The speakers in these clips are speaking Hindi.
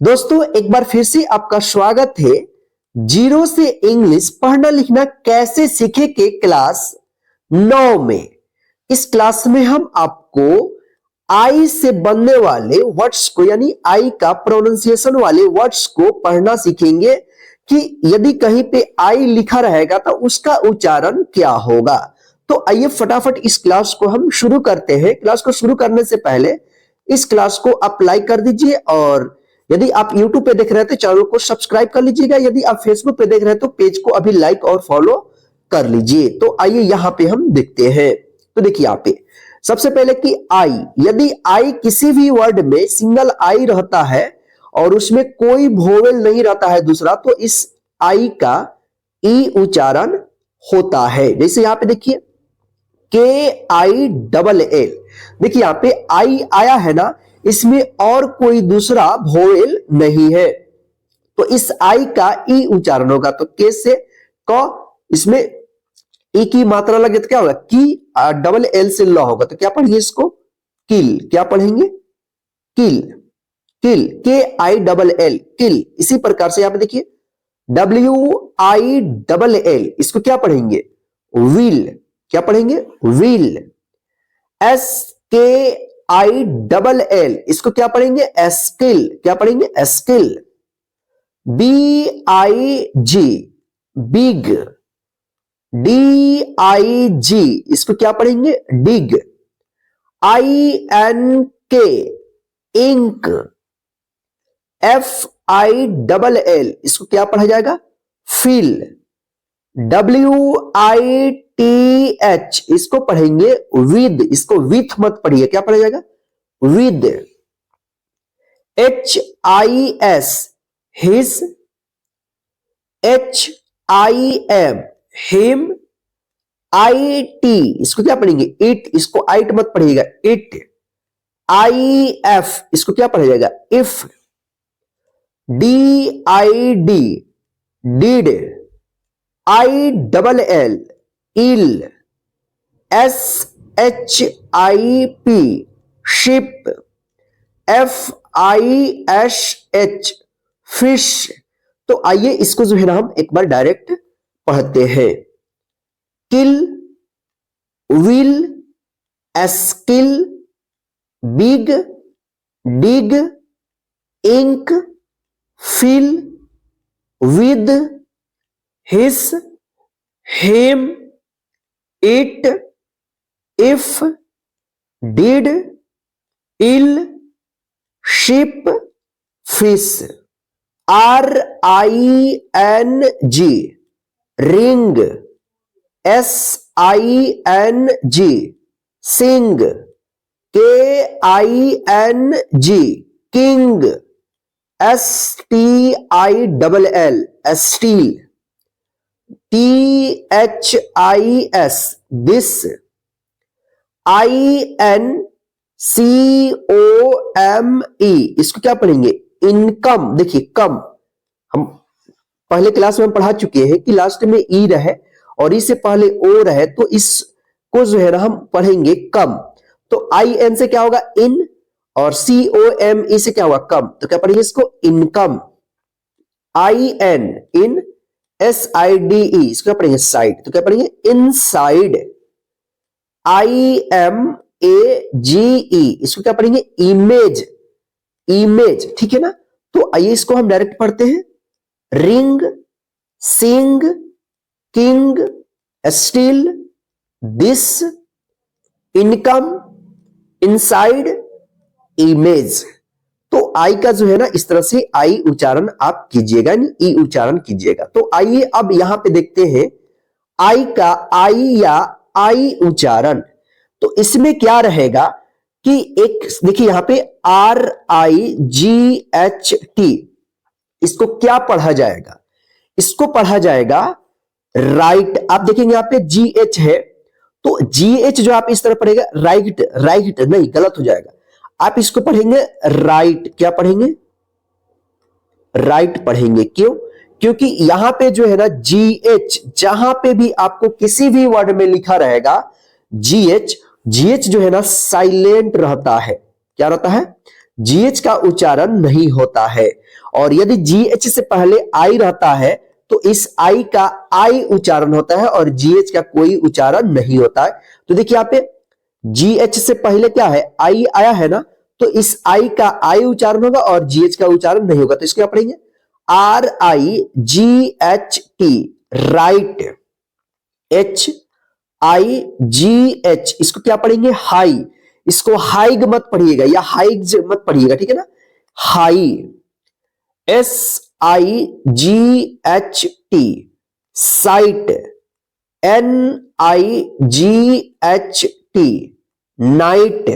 दोस्तों एक बार फिर से आपका स्वागत है। जीरो से इंग्लिश पढ़ना लिखना कैसे सीखे के क्लास 9 में। इस क्लास में हम आपको आई से बनने वाले वर्ड्स को यानी आई का प्रोनाउंसिएशन वाले वर्ड्स को पढ़ना सीखेंगे कि यदि कहीं पे आई लिखा रहेगा तो उसका उच्चारण क्या होगा। तो आइए फटाफट इस क्लास को हम शुरू करते हैं। क्लास को शुरू करने से पहले इस क्लास को आप लाइक कर दीजिए और यदि आप YouTube पे देख रहे हैं तो चैनल को सब्सक्राइब कर लीजिएगा। यदि आप Facebook पे देख रहे हैं तो पेज को अभी लाइक और फॉलो कर लीजिए। तो आइए यहां पे हम देखते हैं। तो देखिए यहाँ पे सबसे पहले कि आई, यदि आई किसी भी वर्ड में सिंगल आई रहता है और उसमें कोई वोवेल नहीं रहता है दूसरा, तो इस आई का ई उच्चारण होता है। जैसे यहां पे देखिए KILL, देखिए यहां पे आई आया है ना, इसमें और कोई दूसरा वोवेल नहीं है तो इस आई का ई उच्चारण होगा। तो के से क, इसमें ई की मात्रा लगे तो क्या होगा की, डबल एल से ल होगा तो क्या पढ़ेंगे इसको किल। क्या पढ़ेंगे किल, किल KILL किल। इसी प्रकार से यहां पे देखिए WILL, इसको क्या पढ़ेंगे विल। क्या पढ़ेंगे विल। SKILL, इसको क्या पढ़ेंगे एस्किल। क्या पढ़ेंगे एस्किल। BIG बिग, DIG, इसको क्या पढ़ेंगे डिग। INK ink. FILL, इसको क्या पढ़ा जाएगा फिल। WITH, इसको पढ़ेंगे विद, इसको विथ मत पढ़िए, क्या पढ़ा जाएगा with. HIS his, HIM him. IT, इसको क्या पढ़ेंगे इट, इसको आइट मत पढ़िएगा इट। IF, इसको क्या पढ़ा जाएगा if. DID did. ILL ill. SHIP ship. FISH fish. तो आइए इसको जो है ना हम एक बार डायरेक्ट पढ़ते हैं। Kill, will, skill, big, dig, ink, fill, with, his, him, it, if, did, ill, ship, fish. RING ring. SING sing. KING king. STILL still. THIS this. INCOME, इसको क्या पढ़ेंगे इनकम। देखिए कम, हम पहले क्लास में हम पढ़ा चुके हैं कि लास्ट में ई रहे और ई से पहले ओ रहे तो इसको जो है ना हम पढ़ेंगे कम। तो IN से क्या होगा इन और COME से क्या होगा कम, तो क्या पढ़ेंगे इसको इनकम। IN in. SIDE, इसको क्या पढ़ेंगे साइड, तो क्या पढ़ेंगे इनसाइड। IMAGE, इसको क्या पढ़ेंगे इमेज, इमेज। ठीक है ना। तो आइए इसको हम डायरेक्ट पढ़ते हैं। Ring, sing, king, steel, this, income, inside, image. तो आई का जो है ना इस तरह से आई उच्चारण आप कीजिएगा, ई उच्चारण कीजिएगा। तो आइए अब यहां पे देखते हैं आई का आई या आई उच्चारण। तो इसमें क्या रहेगा कि एक देखिए यहां पे RIGHT, इसको क्या पढ़ा जाएगा, इसको पढ़ा जाएगा राइट। आप देखेंगे यहां पे GH है तो GH जो आप इस तरह पढ़ेगा राइट, राइट नहीं गलत हो जाएगा, आप इसको पढ़ेंगे राइट। क्या पढ़ेंगे राइट पढ़ेंगे। क्यों, क्योंकि यहां पे जो है ना GH, जहां पे भी आपको किसी भी वर्ड में लिखा रहेगा GH जो है ना साइलेंट रहता है। क्या रहता है GH का उच्चारण नहीं होता है। और यदि GH से पहले I रहता है तो इस I का I उच्चारण होता है और GH का कोई उच्चारण नहीं होता है। तो देखिए यहाँ पे GH से पहले क्या है, I आया है ना, तो इस I का I उच्चारण होगा और GH का उच्चारण नहीं होगा। तो इसको क्या पढ़ेंगे, RIGHT, राइट। HIGH, इसको क्या पढ़ेंगे, हाई। इसको हाइग मत पढ़िएगा या हाइग्स मत पढ़िएगा, ठीक है ना, high. SIGHT, sight. NIGHT, night.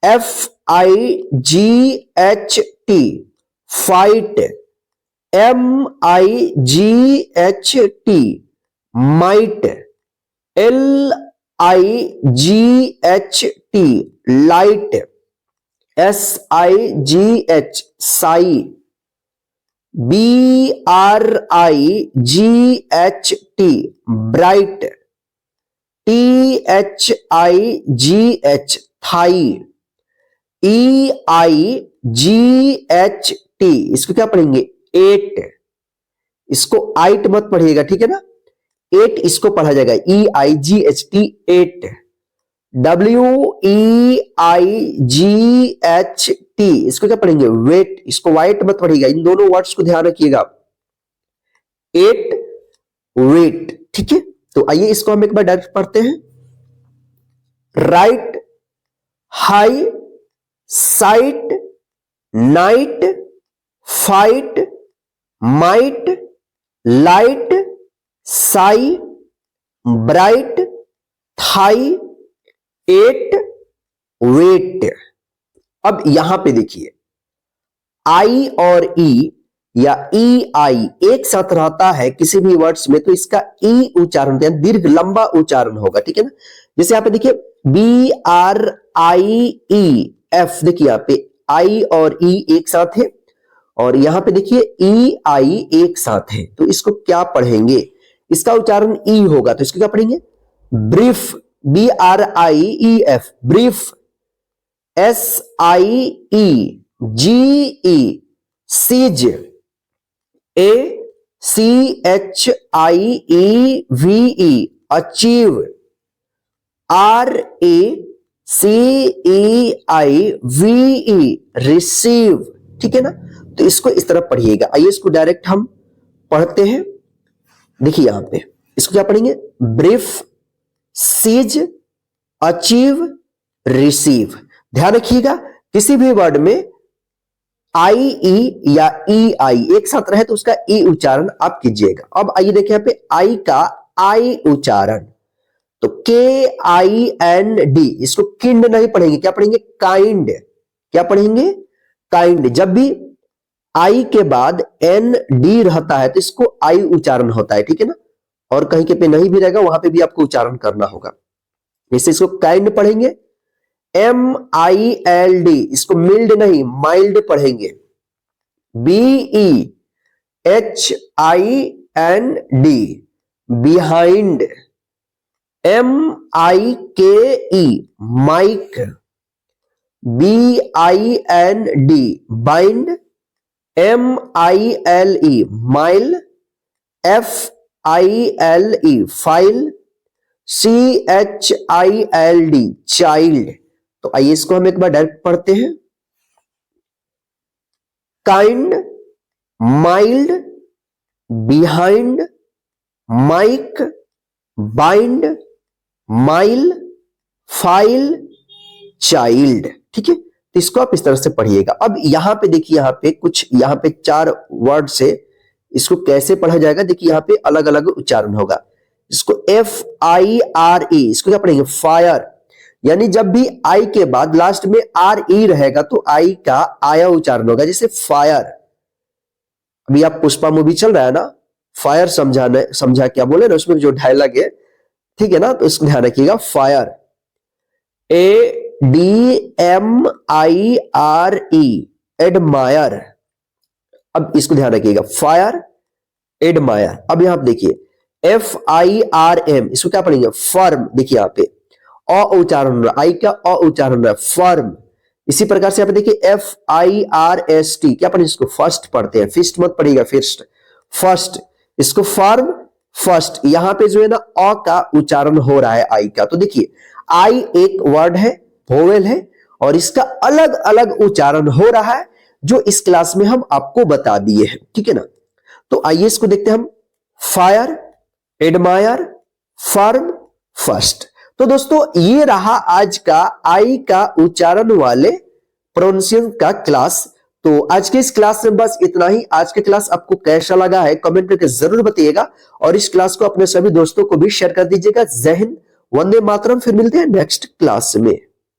FIGHT, fight. MIGHT, might. LIGHT, light. SIGH, sigh. BRIGHT, bright. THIGH, thigh. EIGHT, इसको क्या पढ़ेंगे, एट। इसको आइट मत पढ़िएगा, ठीक है ना, एट इसको पढ़ा जाएगा, EIGHT, एट। WEIGHT, इसको क्या पढ़ेंगे, वेट। इसको वाइट मत पढ़िएगा, इन दोनों वर्ड्स को ध्यान रखिएगा, एट, वेट, ठीक है। तो आइए इसको हम एक बार डायरेक्ट पढ़ते हैं। Right, high, sight, night, fight, might, light, sigh, bright, thigh, eight, weight. अब यहां पे देखिए, आई और ई या ई आई एक साथ रहता है किसी भी वर्ड्स में तो इसका ई उच्चारण दीर्घ लंबा उच्चारण होगा, ठीक है ना। जैसे यहां पे देखिए BRIEF, देखिए यहां पे आई और ई एक साथ है और यहां पे देखिए ई आई एक साथ है, तो इसको क्या पढ़ेंगे, इसका उच्चारण ई होगा, तो इसको क्या पढ़ेंगे, brief. BRIEF, brief. SIEGE, siege. ACHIEVE, achieve. RACEIVE, receive, ठीक है ना। तो इसको इस तरह पढ़िएगा। आइए इसको डायरेक्ट हम पढ़ते हैं। देखिए यहां पे इसको क्या पढ़ेंगे, ब्रीफ, सीज, अचीव, रिसीव। ध्यान रखिएगा किसी भी वर्ड में आई ई या ई आई एक साथ रहे तो उसका ई उच्चारण आप कीजिएगा। अब आइए देखिए यहां पे आई का आई उच्चारण, तो KIND, इसको किंड नहीं पढ़ेंगे, क्या पढ़ेंगे, काइंड। क्या पढ़ेंगे, काइंड। जब भी आई के बाद ND रहता है तो इसको आई उच्चारण होता है, ठीक है ना, और कहीं के पे नहीं भी रहेगा वहां पे भी आपको उच्चारण करना होगा। जैसे इसको काइंड पढ़ेंगे। MILD, इसको मिल्ड नहीं माइल्ड पढ़ेंगे। BEHIND, behind. MIKE, mike. BIND, bind. MILE, mile. FILE, file. CHILD, child. तो आइए इसको हम एक बार डायरेक्ट पढ़ते हैं। Kind, mild, behind, mike, bind, mile, file, child, ठीक है। तो इसको आप इस तरह से पढ़िएगा। अब यहां पे देखिए, यहां पे कुछ, यहां पे 4 वर्ड से इसको कैसे पढ़ा जाएगा, देखिए यहां पे अलग अलग उच्चारण होगा। इसको FIRE, इसको क्या पढ़ेंगे, फायर। यानी जब भी आई के बाद लास्ट में RE रहेगा तो आई का आया उच्चारण होगा, जैसे फायर। अभी आप पुष्पा मूवी चल रहा है ना, फायर समझा क्या बोले ना, उसमें जो डायलॉग है, ठीक है ना, तो इसको ध्यान रखिएगा, फायर। ADMIRE, admire. अब इसको ध्यान रखिएगा, फायर, एडमायर। अब यहां पे देखिए FIRM, इसको क्या पढ़ेंगे, फर्म। देखिए यहां पे अ उच्चारण हो रहा है, आई का अ उच्चारण हो रहा है, फर्म। इसी प्रकार से यहाँ पे देखिए FIRST, क्या अपन इसको फर्स्ट पढ़ते हैं, फिस्ट मत पढ़िएगा, फिस्ट फर्स्ट, इसको फर्म फर्स्ट। यहां पे जो है ना अ का उच्चारण हो रहा है आई का। तो देखिए आई एक वर्ड है, वोवेल है, और इसका अलग अलग उच्चारण हो रहा है जो इस क्लास में हम आपको बता दिए हैं, ठीक है ना। तो आइए इसको देखते हैं हम, फायर, एडमायर, फर्म, फर्स्ट। तो दोस्तों ये रहा आज का आई का उच्चारण वाले प्रोनाउंसिएशन का क्लास। तो आज के इस क्लास में बस इतना ही। आज के क्लास आपको कैसा लगा है कमेंट करके जरूर बताइएगा, और इस क्लास को अपने सभी दोस्तों को भी शेयर कर दीजिएगा। जय हिंद, वंदे मातरम। फिर मिलते हैं नेक्स्ट क्लास में।